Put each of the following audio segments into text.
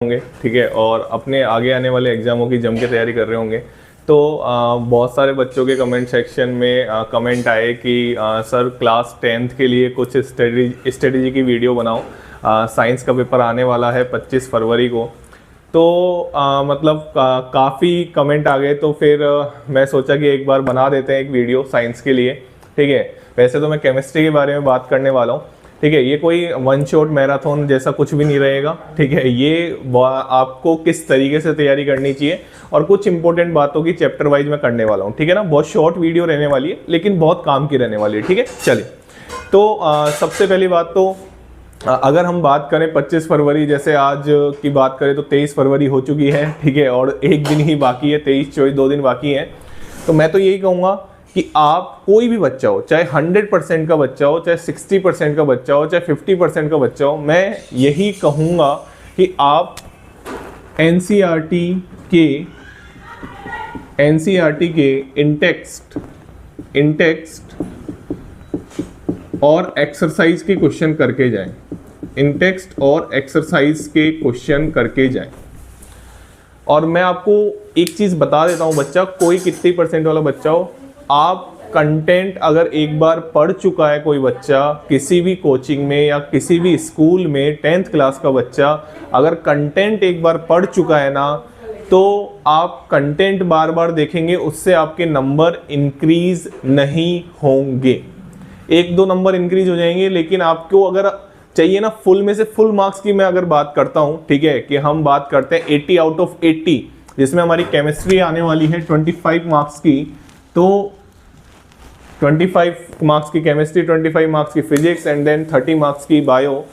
होंगे, ठीक है, और अपने आगे आने वाले एग्जामों की जम के तैयारी कर रहे होंगे। तो बहुत सारे बच्चों के कमेंट सेक्शन में कमेंट आए कि सर क्लास 10th के लिए कुछ स्ट्रेटजी की वीडियो बनाओ, साइंस का पेपर आने वाला है 25 फरवरी को। तो मतलब काफ़ी कमेंट आ गए, तो फिर मैं सोचा कि एक बार बना देते हैं एक वीडियो साइंस के लिए, ठीक है। वैसे तो मैं केमिस्ट्री के बारे में बात करने वाला हूँ, ठीक है। ये कोई वन शॉट मैराथन जैसा कुछ भी नहीं रहेगा, ठीक है। ये आपको किस तरीके से तैयारी करनी चाहिए और कुछ इंपॉर्टेंट बातों की चैप्टर वाइज मैं करने वाला हूँ, ठीक है ना। बहुत शॉर्ट वीडियो रहने वाली है लेकिन बहुत काम की रहने वाली है, ठीक है। चलिए, तो सबसे पहली बात तो अगर हम बात करें 25 फरवरी, जैसे आज की बात करें तो 23 फरवरी हो चुकी है, ठीक है, और एक दिन ही बाकी है, 23 24 2 दिन बाकी हैं। तो मैं तो यही कहूँगा कि आप कोई भी बच्चा हो, चाहे 100% का बच्चा हो, चाहे 60% का बच्चा हो, चाहे 50% का बच्चा हो, मैं यही कहूँगा कि आप एनसीईआरटी के इंटेक्स्ट और एक्सरसाइज के क्वेश्चन करके जाएं, इंटेक्स्ट और एक्सरसाइज के क्वेश्चन करके जाएं। और मैं आपको एक चीज़ बता देता हूँ, बच्चा कोई कितनी % वाला बच्चा हो, आप कंटेंट अगर एक बार पढ़ चुका है कोई बच्चा किसी भी कोचिंग में या किसी भी स्कूल में, 10th क्लास का बच्चा अगर कंटेंट एक बार पढ़ चुका है ना, तो आप कंटेंट बार बार देखेंगे, उससे आपके नंबर इंक्रीज नहीं होंगे। 1-2 नंबर इंक्रीज हो जाएंगे, लेकिन आपको अगर चाहिए ना फुल में से फुल मार्क्स की, मैं अगर बात करता हूं, ठीक है, कि हम बात करते हैं 80 आउट ऑफ 80, जिसमें हमारी केमिस्ट्री आने वाली है 25 मार्क्स की, तो 25 मार्क्स की केमिस्ट्री, 25 मार्क्स की फिजिक्स एंड देन 30 मार्क्स की बायो।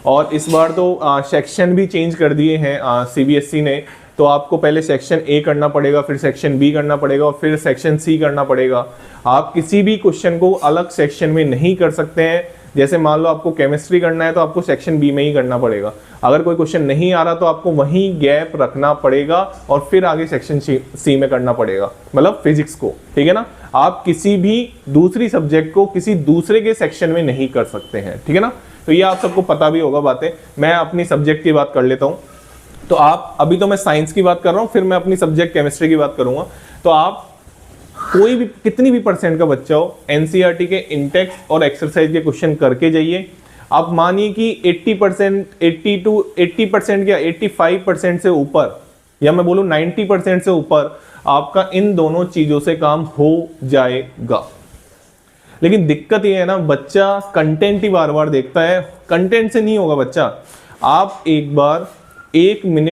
और इस बार तो सेक्शन भी चेंज कर दिए हैं सीबीएसई ने, तो आपको पहले सेक्शन ए करना पड़ेगा, फिर सेक्शन बी करना पड़ेगा और फिर सेक्शन सी करना पड़ेगा। आप किसी भी क्वेश्चन को अलग सेक्शन में नहीं कर सकते हैं। जैसे मान लो आपको केमिस्ट्री करना है तो आपको सेक्शन बी में ही करना पड़ेगा। अगर कोई क्वेश्चन नहीं आ रहा तो आपको वहीं गैप रखना पड़ेगा और फिर आगे सेक्शन सी में करना पड़ेगा, मतलब फिजिक्स को, ठीक है ना। आप किसी भी दूसरी सब्जेक्ट को किसी दूसरे के सेक्शन में नहीं कर सकते हैं, ठीक है ना। तो ये आप सबको पता भी होगा बातें। मैं अपनी सब्जेक्ट की बात कर लेता हूँ। तो आप, अभी तो मैं साइंस की बात कर रहा हूँ, फिर मैं अपनी सब्जेक्ट केमिस्ट्री की बात करूंगा। तो आप कोई भी कितनी भी % का बच्चा हो, एनसीईआरटी के इंटेक्स्ट और एक्सरसाइज के क्वेश्चन करके जाइए। आप मानिए कि 80%, 80% या 85% से ऊपर, या मैं बोलूँ 90% से ऊपर आपका इन दोनों चीजों से काम हो जाएगा। लेकिन दिक्कत ये है ना, बच्चा कंटेंट ही बार बार देखता है, कंटेंट से नहीं होगा बच्चा। आप एक बार 1 मिनट